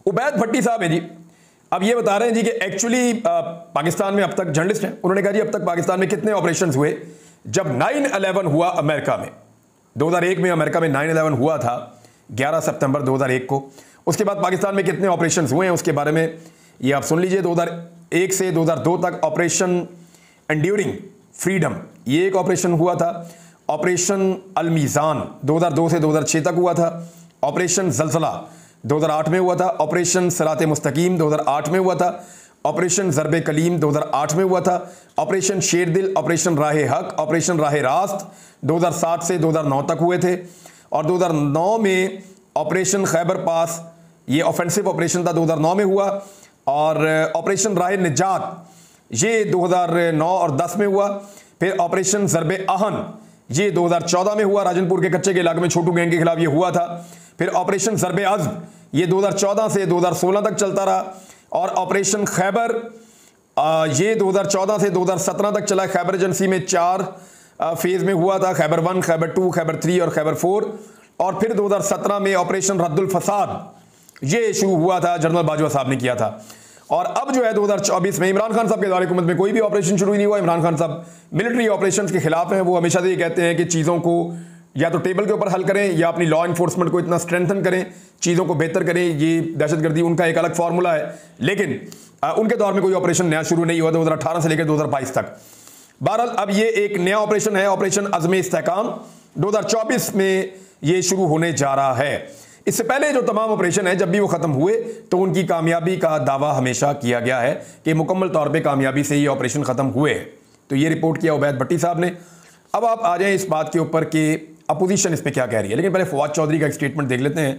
उबैद भट्टी साहब है जी, अब ये बता रहे हैं जी कि एक्चुअली पाकिस्तान में अब तक जर्नलिस्ट हैं, उन्होंने कहा जी अब तक पाकिस्तान में कितने ऑपरेशंस हुए। जब 9/11 हुआ अमेरिका में 2001 में, अमेरिका में 9/11 हुआ था 11 सितंबर 2001 को, उसके बाद पाकिस्तान में कितने ऑपरेशंस हुए हैं उसके बारे में ये आप सुन लीजिए। 2001 से 2002 तक ऑपरेशन एंड्यूरिंग फ्रीडम ये एक ऑपरेशन हुआ था। ऑपरेशन अलमीज़ान 2002 से 2006 तक हुआ था। ऑपरेशन जलजला 2008 में हुआ था। ऑपरेशन सराते मुस्तकीम 2008 में हुआ था। ऑपरेशन ज़रबे कलीम 2008 में हुआ था। ऑपरेशन शेरदिल, ऑपरेशन राहे हक, ऑपरेशन राहे रास्त 2007 से 2009 तक हुए थे। और 2009 में ऑपरेशन खैबर पास ये ऑफेंसिव ऑपरेशन था, 2009 में हुआ। और ऑपरेशन राहे निजात ये 2009 और 10 में हुआ। फिर ऑपरेशन ज़रबे आहन ये 2014 में हुआ, राजनपुर के कच्चे के इलाके में छोटू गैंग के खिलाफ ये हुआ था। फिर ऑपरेशन ज़रबे अज़्म ये 2014 से 2016 तक चलता रहा। और ऑपरेशन खैबर ये 2014 से 2017 तक चला। खैबर एजेंसी में 4 फेज में हुआ था, खैबर 1, खैबर 2, खैबर 3 और खैबर 4। और फिर 2017 में ऑपरेशन रद्दुल फसाद ये शुरू हुआ था, जनरल बाजवा साहब ने किया था। और अब जो है 2024 में इमरान खान साहब के दौरे हुकूमत में कोई भी ऑपरेशन शुरू नहीं हुआ। इमरान खान साहब मिलिट्री ऑपरेशन के खिलाफ हैं। वो हमेशा से ये कहते हैं कि चीज़ों को या तो टेबल के ऊपर हल करें या अपनी लॉ इन्फोर्समेंट को इतना स्ट्रेंथन करें, चीज़ों को बेहतर करें। ये दहशतगर्दी उनका एक अलग फार्मूला है, लेकिन उनके दौर में कोई ऑपरेशन नया शुरू नहीं हुआ 2018 से लेकर 2022 तक। बहरहाल अब ये एक नया ऑपरेशन है, ऑपरेशन अज़्म इस्तेहकाम 2024 में ये शुरू होने जा रहा है। इससे पहले जो तमाम ऑपरेशन है जब भी वो ख़त्म हुए तो उनकी कामयाबी का दावा हमेशा किया गया है कि मुकम्मल तौर पे कामयाबी से ये ऑपरेशन ख़त्म हुए। तो ये रिपोर्ट किया उबैद भट्टी साहब ने। अब आप आ जाएं इस बात के ऊपर कि अपोजिशन इस पर क्या कह रही है, लेकिन पहले फवाद चौधरी का एक स्टेटमेंट देख लेते हैं।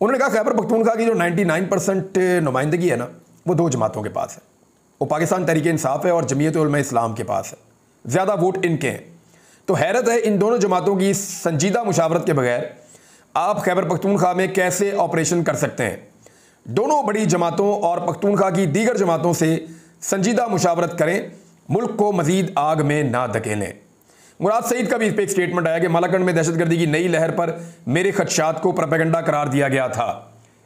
उन्होंने कहा खैबर पख्तूनख्वा की जो 99% नुमाइंदगी है ना वो 2 जमातों के पास है, वो पाकिस्तान तहरीक-ए-इंसाफ है और जमीयत उलमा इस्लाम के पास है, ज़्यादा वोट इनके हैं। तो हैरत है इन दोनों जमातों की संजीदा मुशावरत के बगैर आप खैबर पख्तूनख्वा में कैसे ऑपरेशन कर सकते हैं। दोनों बड़ी जमातों और पख्तूनख्वा की दीगर जमातों से संजीदा मुशावरत करें, मुल्क को मजीद आग में ना धकेलें। मुराद सईद का भी इस पर एक स्टेटमेंट आया कि मालाकंड में दहशतगर्दी की नई लहर पर मेरे खदशात को प्रोपेगेंडा करार दिया गया था।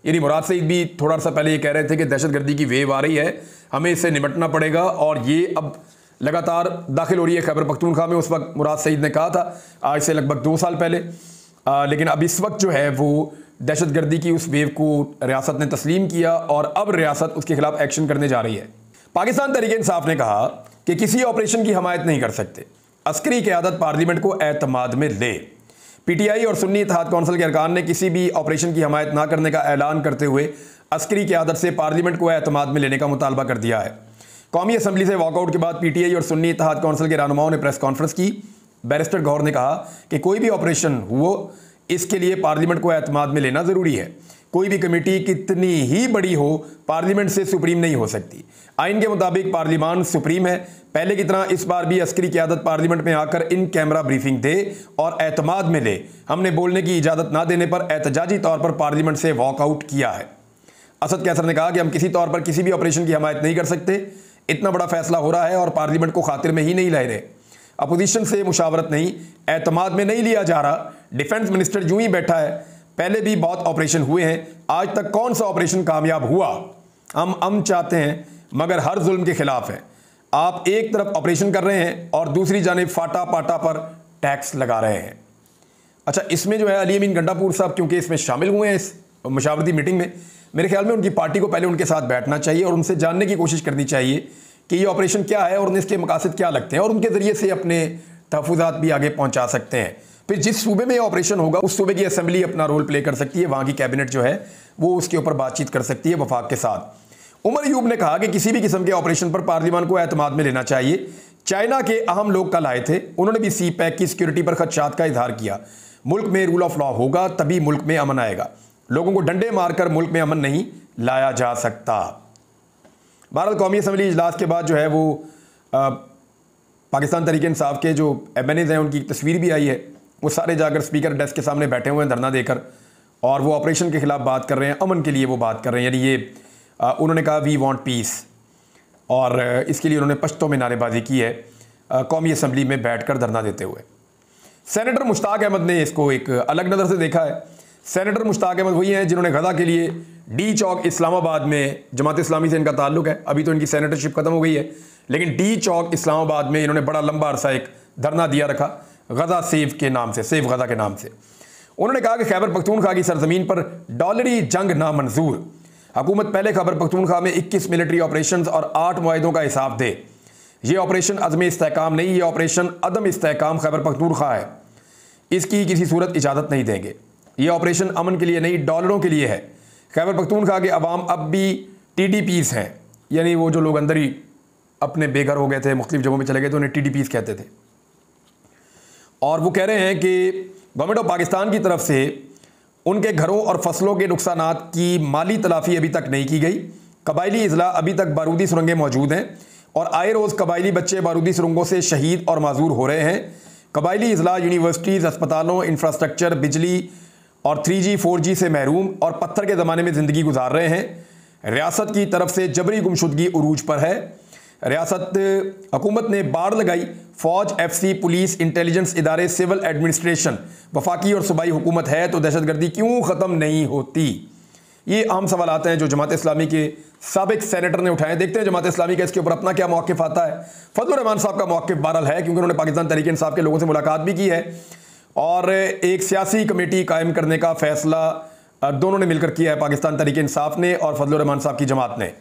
यानी मुराद सईद भी थोड़ा सा पहले ये कह रहे थे कि दहशतगर्दी की वेव आ रही है, हमें इससे निपटना पड़ेगा और ये अब लगातार दाखिल हो रही है खैबर पख्तूनख्वा में। उस वक्त मुराद सईद ने कहा था, आज से लगभग 2 साल पहले। लेकिन अब इस वक्त जो है वो दहशतगर्दी की उस वेव को रियासत ने तस्लीम किया और अब रियासत उसके खिलाफ एक्शन करने जा रही है। पाकिस्तान तहरीक-ए-इंसाफ ने कहा कि किसी ऑपरेशन की हमायत नहीं कर सकते, अस्करी क़यादत पार्लियामेंट को एतमाद में ले। पीटीआई और सुन्नी इत्तेहाद कौंसिल के अरकान ने किसी भी ऑपरेशन की हमायत ना करने का ऐलान करते हुए अस्करी क़यादत से पार्लियामेंट को एतमाद में लेने का मुतालबा कर दिया है। कौमी असम्बली से वॉकआउट के बाद पीटीआई और सुन्नी इत्तेहाद कौंसिल के रहनुमाओं ने प्रेस कॉन्फ्रेंस की। बैरिस्टर गौहर ने कहा कि कोई भी ऑपरेशन हो इसके लिए पार्लियामेंट को एतमाद में लेना ज़रूरी है। कोई भी कमेटी कितनी ही बड़ी हो पार्लियामेंट से सुप्रीम नहीं हो सकती। आइन के मुताबिक पार्लियामान सुप्रीम है। पहले की तरह इस बार भी अस्करी क़यादत पार्लियामेंट में आकर इन कैमरा ब्रीफिंग दे और एतमाद में ले। हमने बोलने की इजाज़त ना देने पर एहतजाजी तौर पर पार्लियामेंट से वॉकआउट किया है। असद कैसर ने कहा कि हम किसी तौर पर किसी भी ऑपरेशन की हमायत नहीं कर सकते। इतना बड़ा फैसला हो रहा है और पार्लियामेंट को खातिर में ही नहीं ला रहे। अपोजिशन से मुशावरत नहीं, एतमाद में नहीं लिया जा रहा। डिफेंस मिनिस्टर यूं ही बैठा है। पहले भी बहुत ऑपरेशन हुए हैं, आज तक कौन सा ऑपरेशन कामयाब हुआ। हम चाहते हैं मगर हर जुल्म के खिलाफ है। आप एक तरफ ऑपरेशन कर रहे हैं और दूसरी जानिब फाटा पाटा पर टैक्स लगा रहे हैं। अच्छा, इसमें जो है अली अमीन गंडापुर साहब क्योंकि इसमें शामिल हुए हैं इस मुशावरती मीटिंग में, मेरे ख्याल में उनकी पार्टी को पहले उनके साथ बैठना चाहिए और उनसे जानने की कोशिश करनी चाहिए कि ये ऑपरेशन क्या है और उन्हें इसके मकासद क्या लगते हैं और उनके ज़रिए से अपने तहफ़्फ़ुज़ात भी आगे पहुँचा सकते हैं। फिर जिस सूबे में ये ऑपरेशन होगा उस सूबे की असेंबली अपना रोल प्ले कर सकती है, वहाँ की कैबिनेट जो है वो उसके ऊपर बातचीत कर सकती है वफाक के साथ। उमर यूब ने कहा कि किसी भी किस्म के ऑपरेशन पर पार्लियामान को एतमाद में लेना चाहिए। चाइना के अहम लोग कल आए थे, उन्होंने भी सी पैक की सिक्योरिटी पर खदशात का इजहार किया। मुल्क में रूल ऑफ लॉ होगा तभी मुल्क में अमन आएगा। लोगों को डंडे मारकर मुल्क में अमन नहीं लाया जा सकता। बहरहाल कौमी असम्बली इजलास के बाद जो है वो पाकिस्तान तहरीक-ए-इंसाफ के जो MNAs हैं उनकी तस्वीर भी आई है। वो सारे जाकर स्पीकर डेस्क के सामने बैठे हुए हैं धरना देकर और वो ऑपरेशन के खिलाफ बात कर रहे हैं, अमन के लिए वो बात कर रहे हैं। यानी ये उन्होंने कहा वी वांट पीस और इसके लिए उन्होंने पश्तो में नारेबाजी की है कौमी असम्बली में बैठकर धरना देते हुए। सेनेटर मुश्ताक अहमद ने इसको एक अलग नज़र से देखा है। सेनेटर मुश्ताक अहमद वही हैं जिन्होंने गज़ा के लिए डी चौक इस्लामाबाद में जमात इस्लामी से इनका ताल्लुक है। अभी तो इनकी सेनेटरशिप खत्म हो गई है, लेकिन डी चौक इस्लामाबाद में इन्होंने बड़ा लंबा अरसा एक धरना दिया रखा गजा सेव के नाम से, सेव गजा के नाम से। उन्होंने कहा कि खैबर पख्तूनख्वा की सरजमीन पर डॉलरी जंग नामंजूर। हुकूमत पहले खैबर पख्तूनख्वा में 21 मिलिट्री ऑपरेशन और 8 मुआहिदों का हिसाब दे। ये ऑपरेशन अज़म इस्तेहकाम नहीं, ये ऑपरेशन अदम इस्तेहकाम खैबर पख्तूनख्वा है। इसकी किसी सूरत इजाज़त नहीं देंगे। ये ऑपरेशन अमन के लिए नहीं, डॉलरों के लिए है। खैबर पख्तूनख्वा के अवाम अब भी TDPs हैं, यानी वो जो लोग अंदर ही अपने बेघर हो गए थे, मुख्तलिफ जगहों में चले गए थे, उन्हें TDPs कहते थे। और वो कह रहे हैं कि गवर्नमेंट ऑफ पाकिस्तान की तरफ से उनके घरों और फसलों के नुकसानात की माली तलाफ़ी अभी तक नहीं की गई। कबायली अजला अभी तक बारूदी सुरंगें मौजूद हैं और आए रोज़ कबायली बच्चे बारूदी सुरंगों से शहीद और माजूर हो रहे हैं। कबायली अजला यूनिवर्सिटीज़, अस्पतालों, इंफ्रास्ट्रक्चर, बिजली और 3G 4G से महरूम और पत्थर के ज़माने में ज़िंदगी गुजार रहे हैं। रियासत की तरफ से जबरी गुमशुदगी उरूज पर है। रियासत हुकूमत ने बाड़ लगाई। फ़ौज, FC, पुलिस, इंटेलिजेंस इदारे, सिविल एडमिनिस्ट्रेशन वफाकी और सूबाई हुकूमत है तो दहशतगर्दी क्यों ख़त्म नहीं होती? ये अहम सवाल आते हैं जो जमात इस्लामी के साबिक सेनेटर ने उठाए। देखते हैं जमात इस्लामी का इसके ऊपर अपना क्या मौक़िफ़ आता है। फजलुर रहमान साहब का मौक़िफ़ बहरहाल है, क्योंकि उन्होंने पाकिस्तान तहरीक इंसाफ के लोगों से मुलाकात भी की है और एक सियासी कमेटी कायम करने का फ़ैसला दोनों ने मिलकर किया है, पाकिस्तान तहरीक इंसाफ ने और फजलुर रहमान साहब की जमात ने।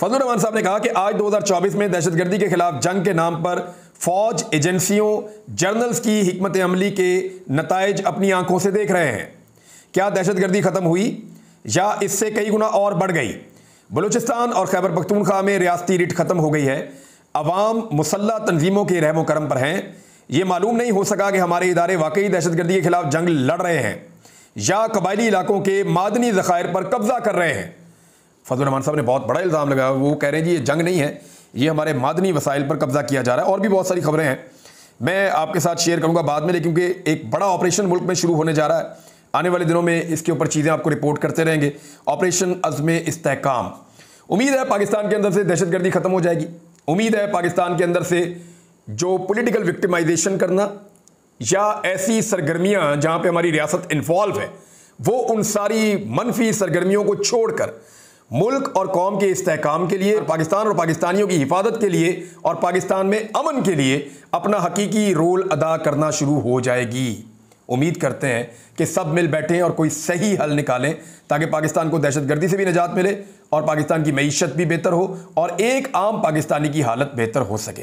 फजलुर रहमान साहब ने कहा कि आज 2024 में दहशतगर्दी के खिलाफ जंग के नाम पर फ़ौज, एजेंसियों, जर्नल्स की हिकमत अमली के नताइज अपनी आंखों से देख रहे हैं। क्या दहशतगर्दी ख़त्म हुई या इससे कई गुना और बढ़ गई? बलूचिस्तान और खैबर पख्तूनख्वा में रियासती रिट ख़त्म हो गई है। अवाम मुसल्लह तंजीमों के रहमो करम पर हैं। ये मालूम नहीं हो सका कि हमारे इदारे वाकई दहशतगर्दी के खिलाफ जंग लड़ रहे हैं या कबायली इलाकों के मादनी ज़खायर पर कब्जा कर रहे हैं। फजलुर रहमान साहब ने बहुत बड़ा इल्ज़ाम लगाया। वो कह रहे हैं जी ये जंग नहीं है, ये हमारे मादनी वसाइल पर कब्जा किया जा रहा है। और भी बहुत सारी खबरें हैं, मैं आपके साथ शेयर करूंगा बाद में, लेकिन क्योंकि एक बड़ा ऑपरेशन मुल्क में शुरू होने जा रहा है। आने वाले दिनों में इसके ऊपर चीज़ें आपको रिपोर्ट करते रहेंगे। ऑपरेशन अज़्म इस्तेहकाम। उम्मीद है पाकिस्तान के अंदर से दहशतगर्दी ख़त्म हो जाएगी। उम्मीद है पाकिस्तान के अंदर से जो पॉलिटिकल विक्टिमाइजेशन करना या ऐसी सरगर्मियाँ जहाँ पर हमारी रियासत इन्वॉल्व है, वो उन सारी मनफी सरगर्मियों को छोड़कर मुल्क और कौम के इस्तेहकाम के लिए, पाकिस्तान और पाकिस्तानियों की हिफाजत के लिए और पाकिस्तान में अमन के लिए अपना हकीकी रोल अदा करना शुरू हो जाएगी। उम्मीद करते हैं कि सब मिल बैठें और कोई सही हल निकालें ताकि पाकिस्तान को दहशतगर्दी से भी निजात मिले और पाकिस्तान की मईशत भी बेहतर हो और एक आम पाकिस्तानी की हालत बेहतर हो सके।